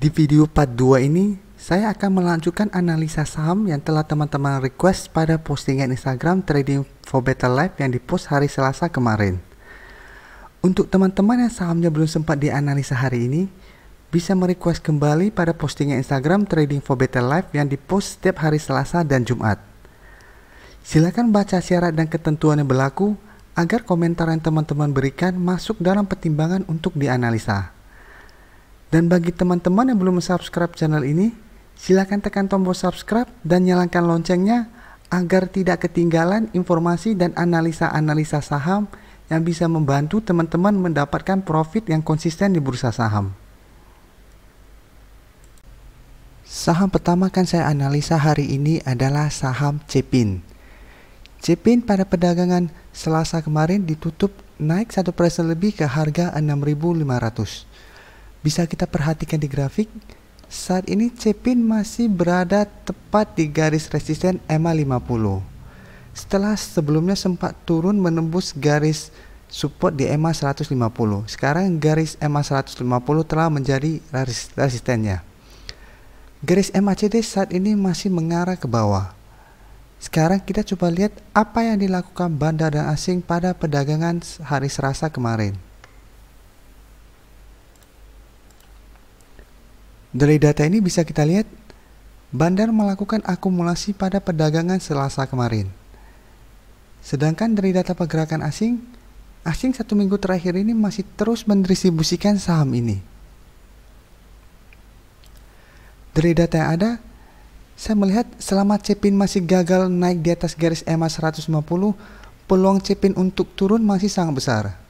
Di video part 2 ini, saya akan melanjutkan analisa saham yang telah teman-teman request pada postingan Instagram Trading for Better Life yang dipost hari Selasa kemarin. Untuk teman-teman yang sahamnya belum sempat dianalisa hari ini, bisa merequest kembali pada postingan Instagram Trading for Better Life yang dipost setiap hari Selasa dan Jumat. Silakan baca syarat dan ketentuan yang berlaku agar komentar yang teman-teman berikan masuk dalam pertimbangan untuk dianalisa. Dan bagi teman-teman yang belum subscribe channel ini, silakan tekan tombol subscribe dan nyalakan loncengnya agar tidak ketinggalan informasi dan analisa-analisa saham yang bisa membantu teman-teman mendapatkan profit yang konsisten di bursa saham. Saham pertama akan saya analisa hari ini adalah saham Cepin. Cepin pada perdagangan Selasa kemarin ditutup naik 1% lebih ke harga 6.500. Bisa kita perhatikan di grafik, saat ini Cepin masih berada tepat di garis resisten EMA 50. Setelah sebelumnya sempat turun menembus garis support di EMA 150. Sekarang garis EMA 150 telah menjadi resistennya. Garis MACD saat ini masih mengarah ke bawah. Sekarang kita coba lihat apa yang dilakukan bandar dan asing pada perdagangan hari Selasa kemarin. Dari data ini bisa kita lihat, bandar melakukan akumulasi pada perdagangan Selasa kemarin. Sedangkan dari data pergerakan asing 1 minggu terakhir ini masih terus mendistribusikan saham ini. Dari data yang ada, saya melihat selama Cepin masih gagal naik di atas garis EMA 150, peluang Cepin untuk turun masih sangat besar.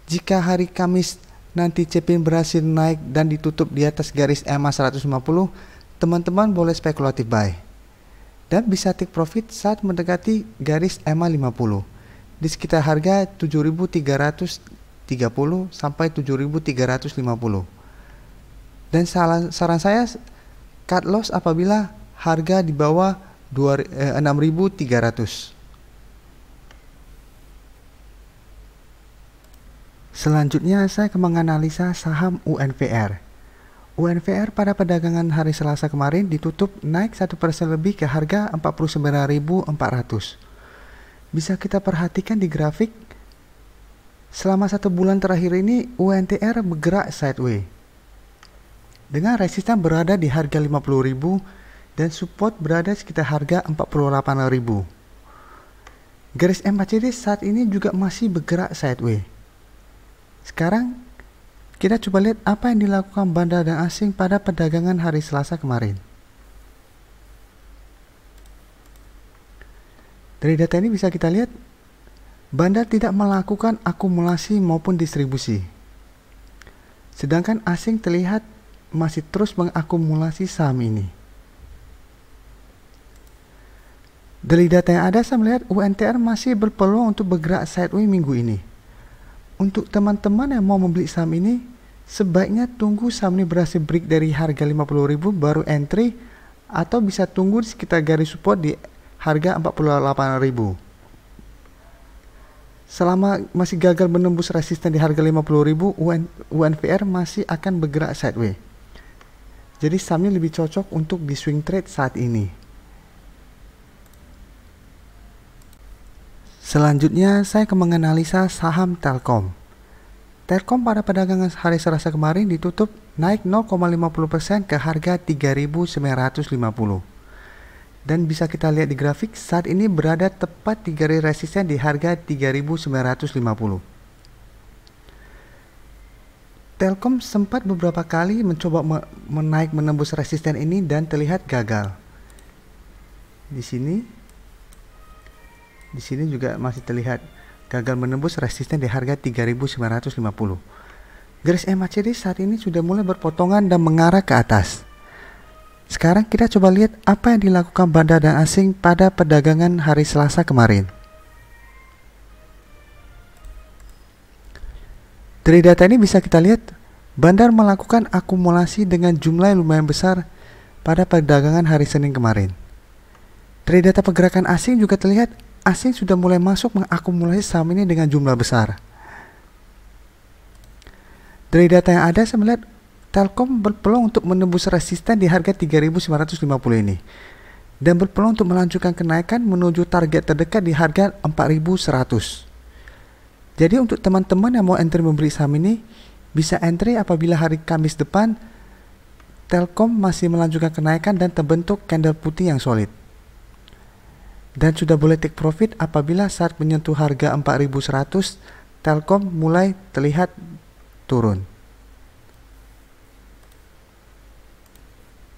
Jika hari Kamis nanti Cepin berhasil naik dan ditutup di atas garis EMA 150, teman-teman boleh spekulatif buy. Dan bisa take profit saat mendekati garis EMA 50 di sekitar harga 7.330 sampai 7.350. Dan saran saya cut loss apabila harga di bawah 6.300. Selanjutnya saya akan menganalisa saham UNVR. UNVR pada perdagangan hari Selasa kemarin ditutup naik 1% lebih ke harga 49.400. Bisa kita perhatikan di grafik, selama 1 bulan terakhir ini UNTR bergerak sideways. Dengan resisten berada di harga 50.000 dan support berada sekitar harga 48.000. Garis MACD saat ini juga masih bergerak sideways. Sekarang kita coba lihat apa yang dilakukan bandar dan asing pada perdagangan hari Selasa kemarin. Dari data ini bisa kita lihat, bandar tidak melakukan akumulasi maupun distribusi. Sedangkan asing terlihat masih terus mengakumulasi saham ini. Dari data yang ada, saya melihat UNTR masih berpeluang untuk bergerak sideways minggu ini. Untuk teman-teman yang mau membeli saham ini, sebaiknya tunggu saham ini berhasil break dari harga 50.000 baru entry, atau bisa tunggu di sekitar garis support di harga 48.000. Selama masih gagal menembus resisten di harga 50.000, UNVR masih akan bergerak sideways. Jadi sahamnya lebih cocok untuk di swing trade saat ini. Selanjutnya saya akan menganalisa saham Telkom. Telkom pada perdagangan hari Selasa kemarin ditutup naik 0,50% ke harga 3.950. Dan bisa kita lihat di grafik, saat ini berada tepat di garis resisten di harga 3.950. Telkom sempat beberapa kali mencoba menaik menembus resisten ini dan terlihat gagal. Di sini juga masih terlihat gagal menembus resisten di harga 3.950. Garis MACD saat ini sudah mulai berpotongan dan mengarah ke atas. Sekarang kita coba lihat apa yang dilakukan bandar dan asing pada perdagangan hari Selasa kemarin. Dari data ini bisa kita lihat, bandar melakukan akumulasi dengan jumlah yang lumayan besar pada perdagangan hari Senin kemarin. Dari data pergerakan asing juga terlihat asing sudah mulai masuk mengakumulasi saham ini dengan jumlah besar. Dari data yang ada, saya melihat Telkom berpeluang untuk menembus resisten di harga 3.950 ini dan berpeluang untuk melanjutkan kenaikan menuju target terdekat di harga 4.100. Jadi untuk teman-teman yang mau entry membeli saham ini, bisa entry apabila hari Kamis depan Telkom masih melanjutkan kenaikan dan terbentuk candle putih yang solid. Dan sudah boleh take profit apabila saat menyentuh harga 4.100 Telkom mulai terlihat turun.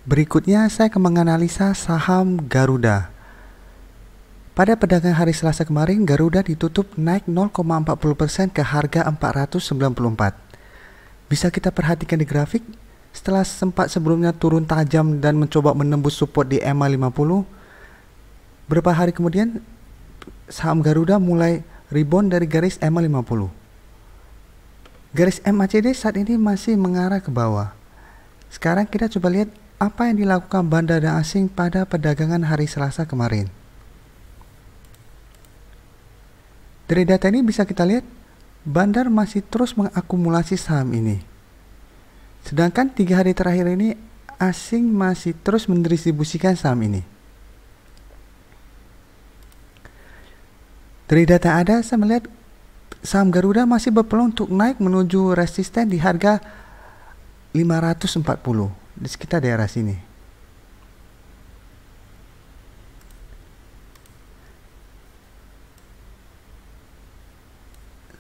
Berikutnya saya akan menganalisa saham Garuda. Pada perdagangan hari Selasa kemarin, Garuda ditutup naik 0,40% ke harga 494. Bisa kita perhatikan di grafik, setelah sempat sebelumnya turun tajam dan mencoba menembus support di EMA 50, beberapa hari kemudian saham Garuda mulai rebound dari garis EMA 50. Garis MACD saat ini masih mengarah ke bawah. Sekarang kita coba lihat apa yang dilakukan bandar asing pada perdagangan hari Selasa kemarin. Dari data ini bisa kita lihat bandar masih terus mengakumulasi saham ini. Sedangkan 3 hari terakhir ini asing masih terus mendistribusikan saham ini. Dari data ada saya melihat saham Garuda masih berpeluang untuk naik menuju resisten di harga 540 di sekitar daerah sini.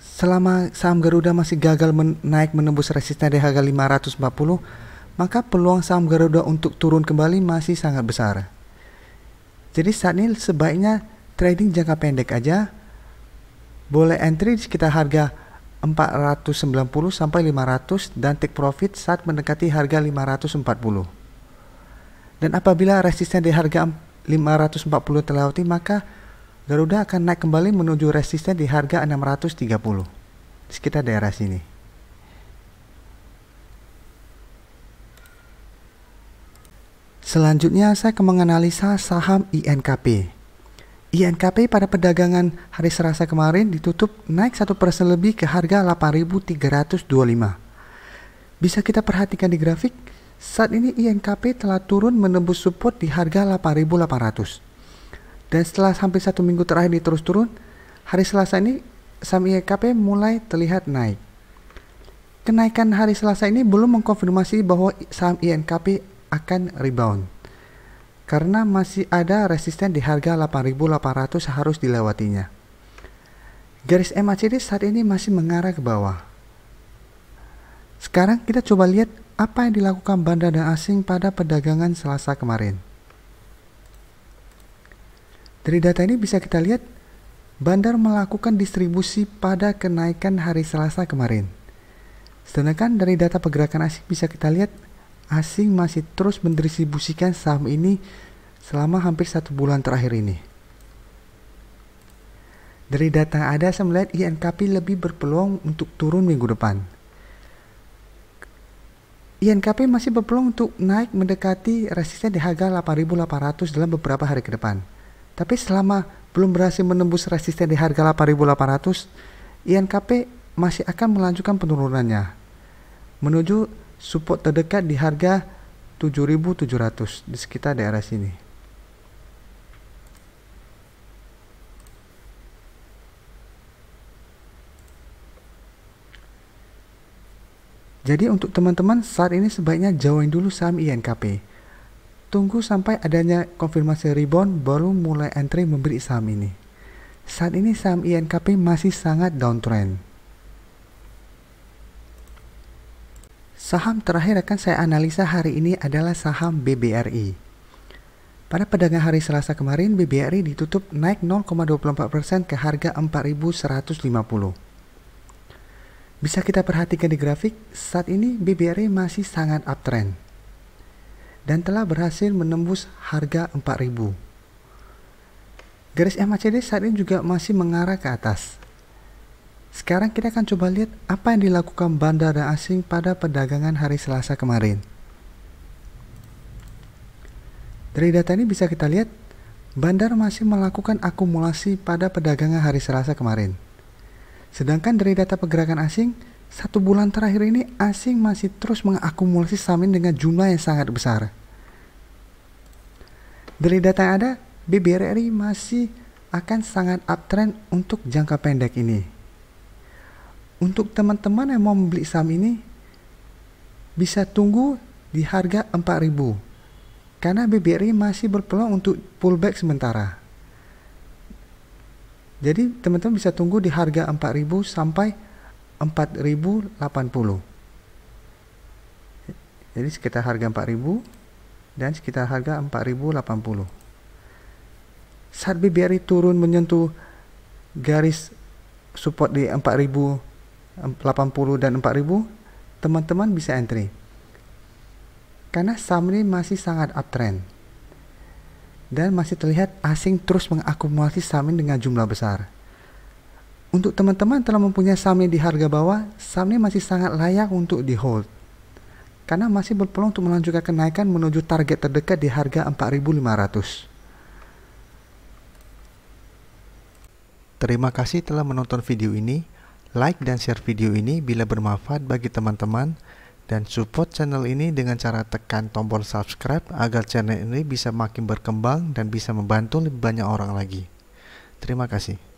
Selama saham Garuda masih gagal naik menembus resisten di harga 540, maka peluang saham Garuda untuk turun kembali masih sangat besar. Jadi saat ini sebaiknya trading jangka pendek aja. Boleh entry di sekitar harga 490 sampai 500 dan take profit saat mendekati harga 540. Dan apabila resisten di harga 540 terlewati, maka Garuda akan naik kembali menuju resisten di harga 630 di sekitar daerah sini. Selanjutnya saya akan menganalisa saham INKP. INKP pada perdagangan hari Selasa kemarin ditutup naik 1% lebih ke harga 8.325. Bisa kita perhatikan di grafik, saat ini INKP telah turun menembus support di harga 8.800. Dan setelah hampir 1 minggu terakhir terus turun, hari Selasa ini saham INKP mulai terlihat naik. Kenaikan hari Selasa ini belum mengkonfirmasi bahwa saham INKP akan rebound, karena masih ada resisten di harga 8.800 harus dilewatinya. Garis MACD saat ini masih mengarah ke bawah. Sekarang kita coba lihat apa yang dilakukan bandar asing pada perdagangan Selasa kemarin. Dari data ini bisa kita lihat bandar melakukan distribusi pada kenaikan hari Selasa kemarin. Sedangkan dari data pergerakan asing bisa kita lihat asing masih terus mendistribusikan saham ini selama hampir 1 bulan terakhir ini. Dari data yang ada saya melihat INKP lebih berpeluang untuk turun minggu depan. INKP masih berpeluang untuk naik mendekati resisten di harga 8.800 dalam beberapa hari ke depan. Tapi selama belum berhasil menembus resisten di harga 8.800, INKP masih akan melanjutkan penurunannya menuju support terdekat di harga 7.700 di sekitar daerah sini. Jadi untuk teman-teman saat ini sebaiknya jauhin dulu saham INKP. Tunggu sampai adanya konfirmasi rebound baru mulai entry membeli saham ini. Saat ini saham INKP masih sangat downtrend. Saham terakhir akan saya analisa hari ini adalah saham BBRI. Pada perdagangan hari Selasa kemarin, BBRI ditutup naik 0,24% ke harga 4.150. Bisa kita perhatikan di grafik, saat ini BBRI masih sangat uptrend dan telah berhasil menembus harga 4.000. Garis MACD saat ini juga masih mengarah ke atas. Sekarang kita akan coba lihat apa yang dilakukan bandar asing pada perdagangan hari Selasa kemarin. Dari data ini bisa kita lihat bandar masih melakukan akumulasi pada perdagangan hari Selasa kemarin. Sedangkan dari data pergerakan asing 1 bulan terakhir ini asing masih terus mengakumulasi saham ini dengan jumlah yang sangat besar. Dari data yang ada, BBRI masih akan sangat uptrend untuk jangka pendek ini. Untuk teman-teman yang mau membeli saham ini, bisa tunggu di harga 4.000 karena BBRI masih berpeluang untuk pullback sementara. Jadi teman-teman bisa tunggu di harga 4.000 sampai 4.080. Jadi sekitar harga 4.000 dan sekitar harga 4.080. Saat BBRI turun menyentuh garis support di 4.080 dan 4.000, teman-teman bisa entry. Karena saham ini masih sangat uptrend. Dan masih terlihat asing terus mengakumulasi saham ini dengan jumlah besar. Untuk teman-teman telah mempunyai saham ini di harga bawah, saham ini masih sangat layak untuk di hold. Karena masih berpeluang untuk melanjutkan kenaikan menuju target terdekat di harga 4.500. Terima kasih telah menonton video ini. Like dan share video ini bila bermanfaat bagi teman-teman, dan support channel ini dengan cara tekan tombol subscribe agar channel ini bisa makin berkembang dan bisa membantu lebih banyak orang lagi. Terima kasih.